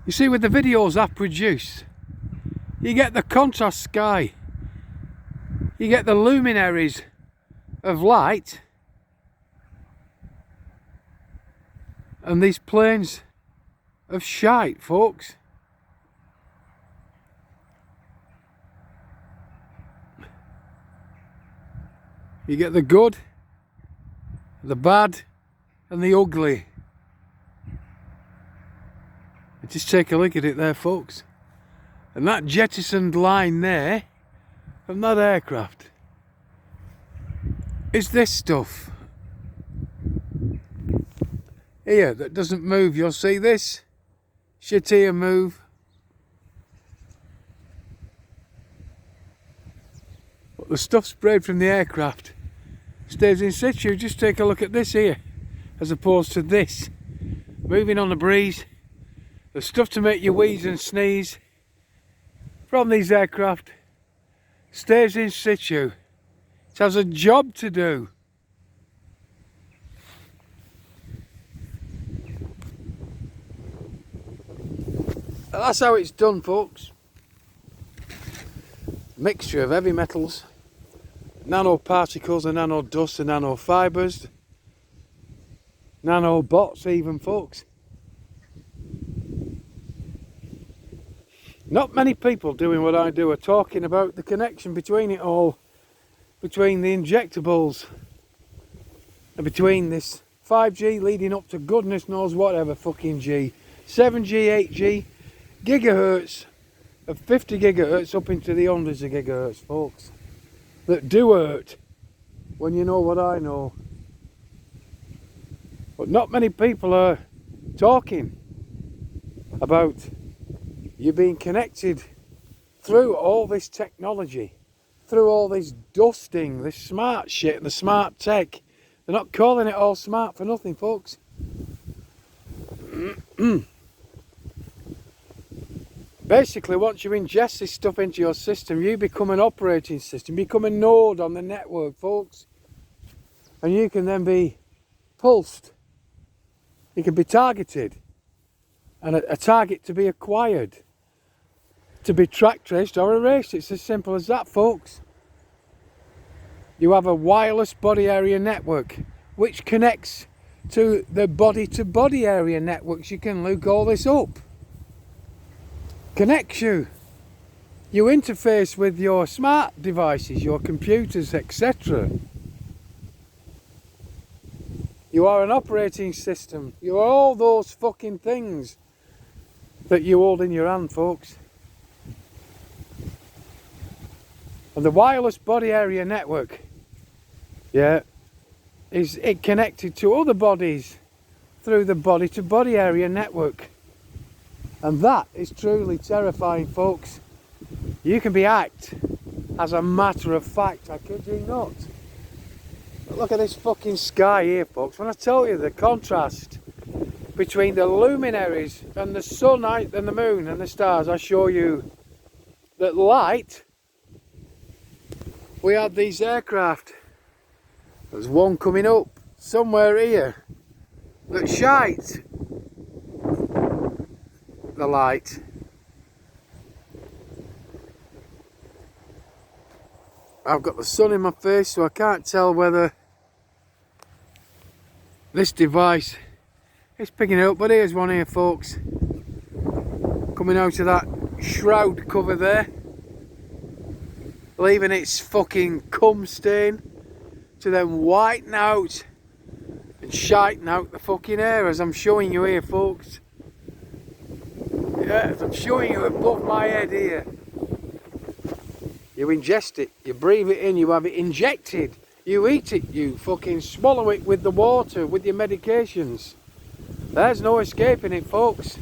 You see, with the videos I produce, you get the contrast sky, you get the luminaries of light, and these planes of shite, folks. You get the good, the bad, and the ugly. Just take a look at it there, folks. And that jettisoned line there from that aircraft is this stuff here that doesn't move. You'll see this shit here move, but the stuff sprayed from the aircraft stays in situ. Just take a look at this here, as opposed to this moving on the breeze. The stuff to make you wheeze and sneeze from these aircraft stays in situ. It has a job to do. And that's how it's done, folks. Mixture of heavy metals, nanoparticles and nano dust and nano fibres, nanobots even, folks. Not many people doing what I do are talking about the connection between it all, between the injectables and between this 5G leading up to goodness knows whatever fucking G, 7G, 8G, gigahertz of 50 gigahertz up into the hundreds of gigahertz, folks, that do hurt when you know what I know. But not many people are talking about you being connected through all this technology, through all this dusting, this smart shit, the smart tech. They're not calling it all smart for nothing, folks. Basically, once you ingest this stuff into your system, you become an operating system, become a node on the network, folks. And you can then be pulsed. You can be targeted. And a target to be acquired, to be track traced or erased. It's as simple as that, folks. You have a wireless body area network which connects to the body to body area networks. You can look all this up. Connects you. You interface with your smart devices, your computers, etc. You are an operating system. You are all those fucking things that you hold in your hand, folks. And the wireless body area network, yeah, is it connected to other bodies through the body to body area network. And that is truly terrifying, folks. You can be hacked as a matter of fact, I kid you not. But look at this fucking sky here, folks. When I tell you the contrast between the luminaries and the sun and the moon and the stars, I show you that light. We had these aircraft. There's one coming up somewhere here that shite the light. I've got the sun in my face, so I can't tell whether this device is picking it up, but here's one here, folks, coming out of that shroud cover there, leaving its fucking cum stain to then whiten out and shiting out the fucking air, as I'm showing you here, folks. Yeah, as I'm showing you above my head here. You ingest it, you breathe it in, you have it injected, you eat it, you fucking swallow it with the water, with your medications. There's no escaping it, folks.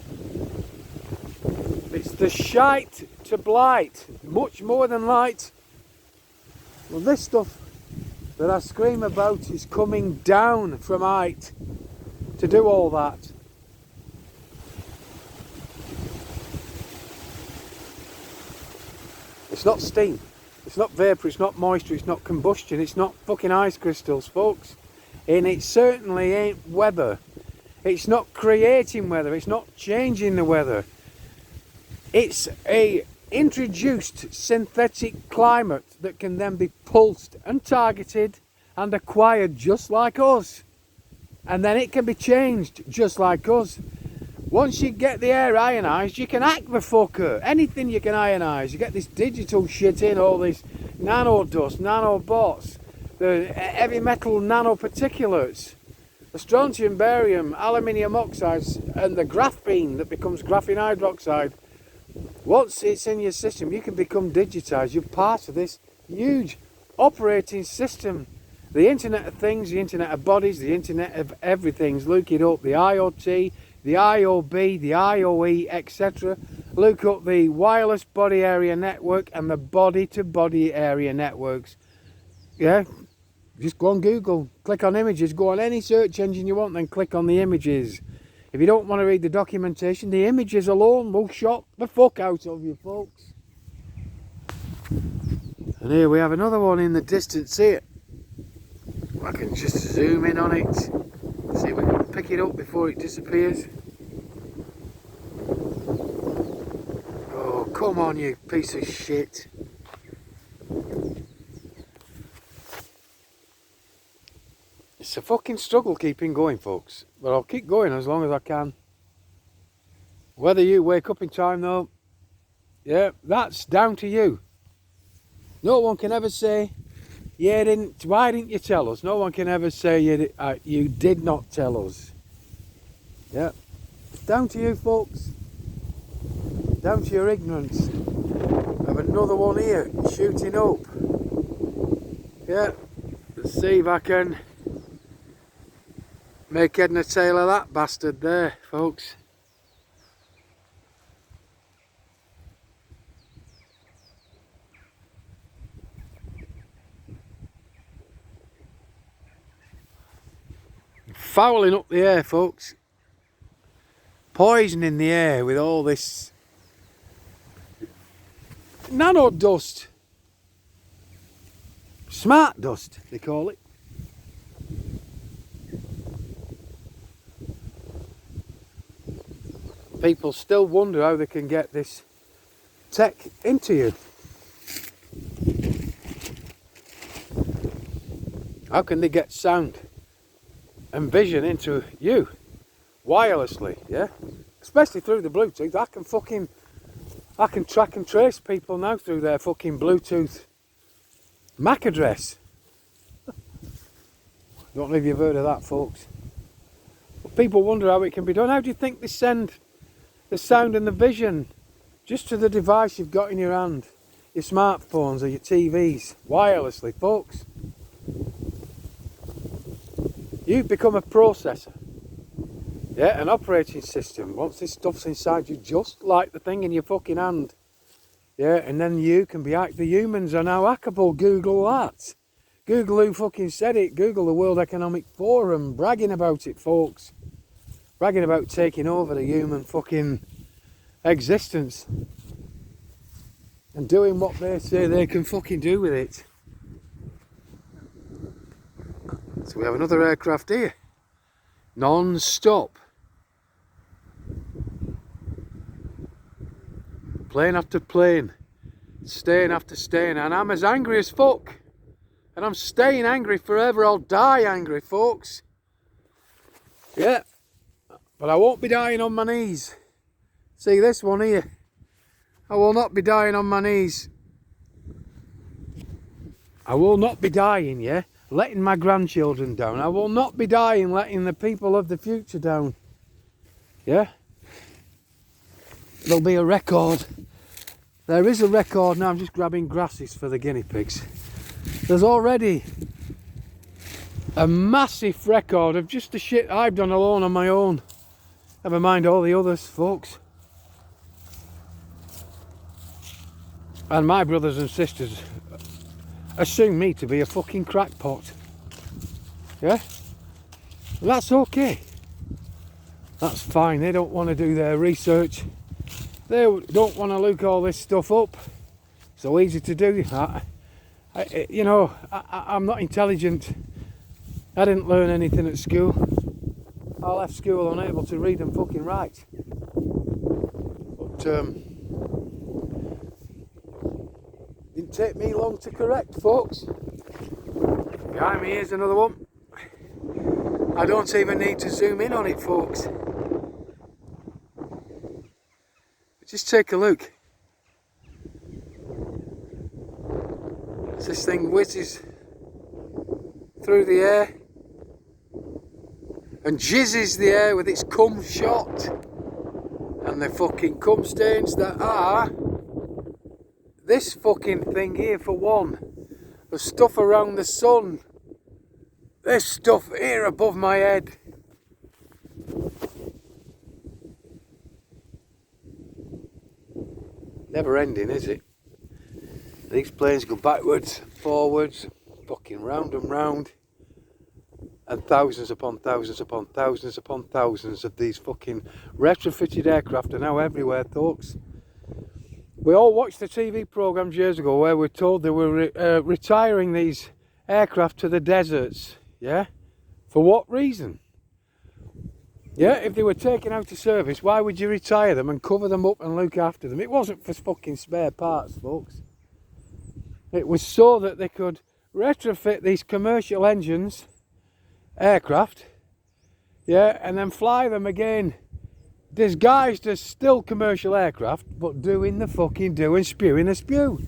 It's the shite to blight, much more than light. Well, this stuff that I scream about is coming down from height to do all that. It's not steam, it's not vapour, it's not moisture, it's not combustion, it's not fucking ice crystals, folks. And it certainly ain't weather. It's not creating weather, it's not changing the weather. It's a introduced synthetic climate that can then be pulsed and targeted and acquired just like us. And then it can be changed just like us. Once you get the air ionised, you can hack the fucker. Anything you can ionise. You get this digital shit in, all this nano dust, nanobots, the heavy metal nanoparticulates, the strontium, barium, aluminium oxides, and the graphene that becomes graphene hydroxide. Once it's in your system, you can become digitised. You're part of this huge operating system. The Internet of Things, the Internet of Bodies, the Internet of Everything's. Look it up. The IoT, the IOB, the IOE, etc. Look up the wireless body area network and the body-to-body area networks. Yeah, just go on Google, click on images, go on any search engine you want, then click on the images. If you don't want to read the documentation, the images alone will shock the fuck out of you, folks. And here we have another one in the distance here. I can just zoom in on it, see if we can pick it up before it disappears. Oh, come on, you piece of shit. It's a fucking struggle keeping going, folks, but I'll keep going as long as I can. Whether you wake up in time though, yeah, that's down to you. No one can ever say, yeah, why didn't you tell us? No one can ever say you did not tell us. Yeah, it's down to you, folks. Down to your ignorance. I have another one here, shooting up. Yeah, let's see if I can make head and a tail of that bastard there, folks. Fouling up the air, folks. Poisoning the air with all this nano dust. Smart dust, they call it. People still wonder how they can get this tech into you. How can they get sound and vision into you wirelessly? Yeah, especially through the Bluetooth. I can track and trace people now through their fucking Bluetooth MAC address. Don't know if you've heard of that, folks. But people wonder how it can be done. How do you think they send the sound and the vision just to the device you've got in your hand? Your smartphones or your TVs, wirelessly, folks. You've become a processor. Yeah, an operating system. Once this stuff's inside you, just like the thing in your fucking hand. Yeah, and then you can be hacked. The humans are now hackable. Google that. Google who fucking said it. Google the World Economic Forum bragging about it, folks. Bragging about taking over the human fucking existence. And doing what they say they can fucking do with it. So we have another aircraft here. Non-stop. Plane after plane. Stain after stain. And I'm as angry as fuck. And I'm staying angry forever. I'll die angry, folks. Yeah. But I won't be dying on my knees. See this one here. I will not be dying on my knees. I will not be dying, yeah, letting my grandchildren down. I will not be dying letting the people of the future down. Yeah? There'll be a record. There is a record now. I'm just grabbing grasses for the guinea pigs. There's already a massive record of just the shit I've done alone on my own. Never mind all the others, folks. And my brothers and sisters assume me to be a fucking crackpot. Yeah? Well, that's okay. That's fine. They don't want to do their research. They don't want to look all this stuff up. So easy to do that. I'm not intelligent. I didn't learn anything at school. I left school unable to read and fucking write. But didn't take me long to correct, folks. Behind me here's another one. I don't even need to zoom in on it, folks. Just take a look. As this thing whizzes through the air and jizzes the air with its cum shot and the fucking cum stains that are this fucking thing here, for one. The stuff around the sun. This stuff here above my head. Never ending, is it? These planes go backwards, forwards, fucking round and round. And thousands upon thousands upon thousands upon thousands of these fucking retrofitted aircraft are now everywhere, folks. We all watched the TV programmes years ago where we're told they were retiring these aircraft to the deserts, yeah? For what reason? Yeah, if they were taken out of service, why would you retire them and cover them up and look after them? It wasn't for fucking spare parts, folks. It was so that they could retrofit these commercial engines, aircraft, yeah, and then fly them again, disguised as still commercial aircraft, but doing the fucking do and spewing the spew.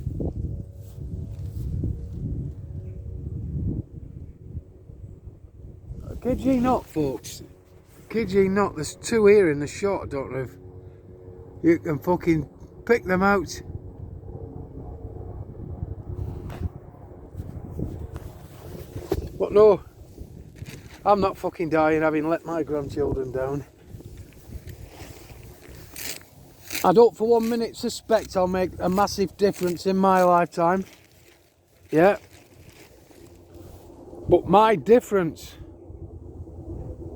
Kid ye not, folks. Kid ye not. There's two here in the shot. I don't know if you can fucking pick them out. But no, I'm not fucking dying having let my grandchildren down. I don't for 1 minute suspect I'll make a massive difference in my lifetime. Yeah. But my difference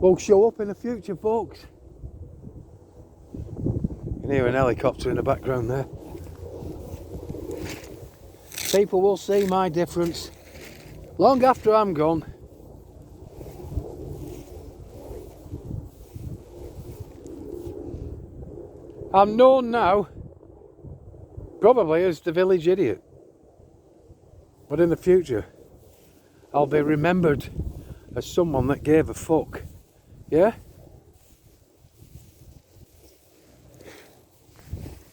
will show up in the future, folks. You can hear an helicopter in the background there. People will see my difference long after I'm gone. I'm known now probably as the village idiot, but in the future I'll be remembered as someone that gave a fuck. Yeah?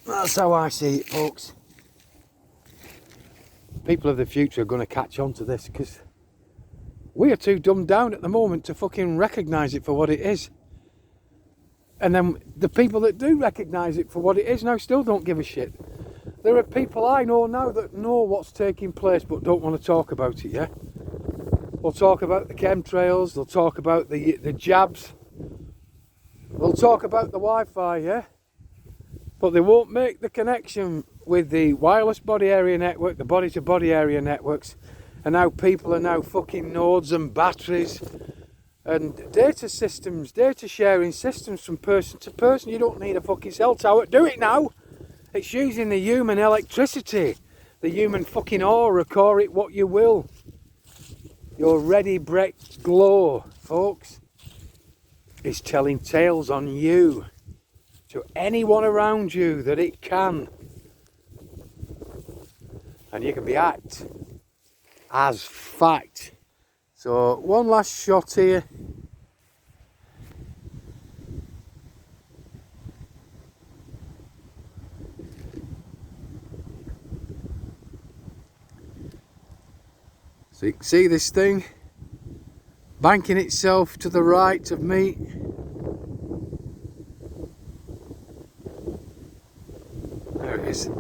That's how I see it, folks. People of the future are going to catch on to this because we are too dumbed down at the moment to fucking recognise it for what it is. And then the people that do recognise it for what it is now still don't give a shit. There are people I know now that know what's taking place but don't want to talk about it, yeah? They'll talk about the chemtrails, they'll talk about the jabs, they'll talk about the Wi-Fi, yeah? But they won't make the connection with the wireless body area network, the body-to-body area networks, and how people are now fucking nodes and batteries and data systems, data sharing systems from person to person. You don't need a fucking cell tower. Do it now! It's using the human electricity, the human fucking aura, call it what you will. Your ready brick glow, folks, is telling tales on you to anyone around you that it can. And you can be act as fact. So one last shot here. So you can see this thing banking itself to the right of me. There it is.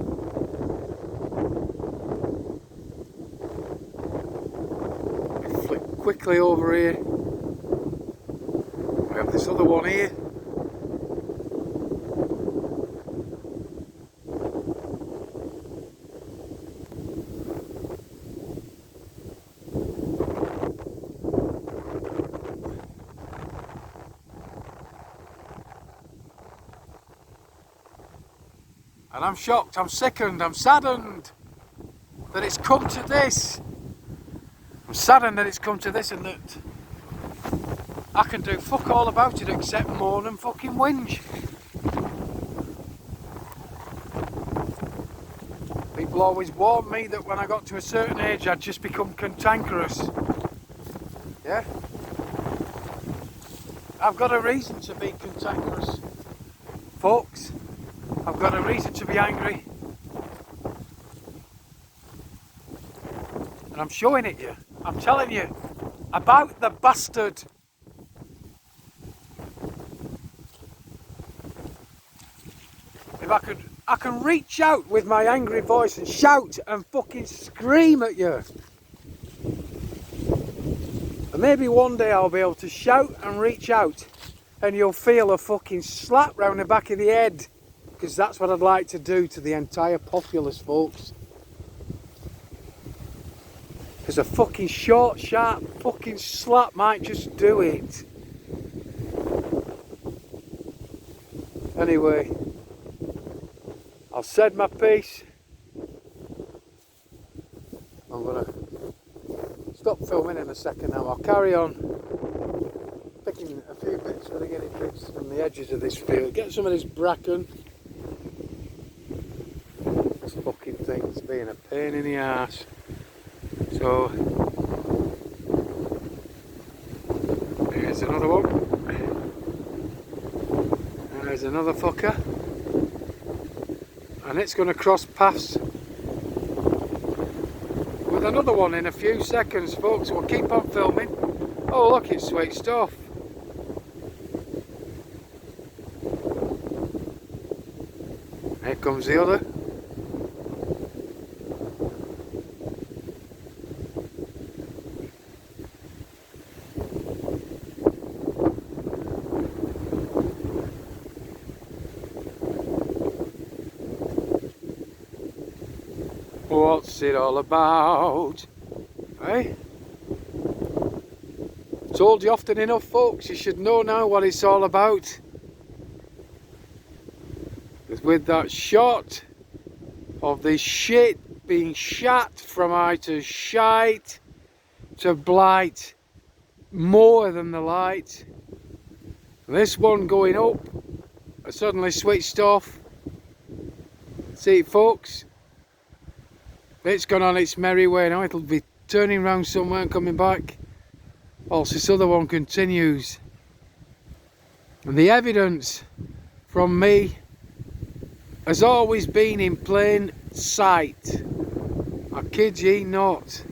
Flick quickly over here. We have this other one here. And I'm shocked, I'm sickened, I'm saddened that it's come to this. I'm saddened that it's come to this and that I can do fuck all about it except moan and fucking whinge. People People always warned me that when I got to a certain age I'd just become cantankerous. Yeah? I've got a reason to be cantankerous, folks. I've got a reason to be angry. And I'm showing it you. I'm telling you about the bastard. If I can reach out with my angry voice and shout and fucking scream at you. And maybe one day I'll be able to shout and reach out and you'll feel a fucking slap round the back of the head. Because that's what I'd like to do to the entire populace, folks. Because a fucking short, sharp fucking slap might just do it. Anyway, I've said my piece. I'm gonna stop filming in a second now. I'll carry on picking a few bits for the guinea pigs from the edges of this field. Get some of this bracken. This fucking thing's being a pain in the arse. So here's another one. There's another fucker. And it's going to cross paths with another one in a few seconds, folks. We'll keep on filming. Oh look, it's sweet stuff. Here comes the other. What's it all about? Eh? Told you often enough, folks, you should know now what it's all about. With that shot of this shit being shat from either shite to blight, more than the light. This one going up, I suddenly switched off. See, folks, it's gone on its merry way now. It'll be turning round somewhere and coming back. Whilst this other one continues. And the evidence from me has always been in plain sight. I kid ye not.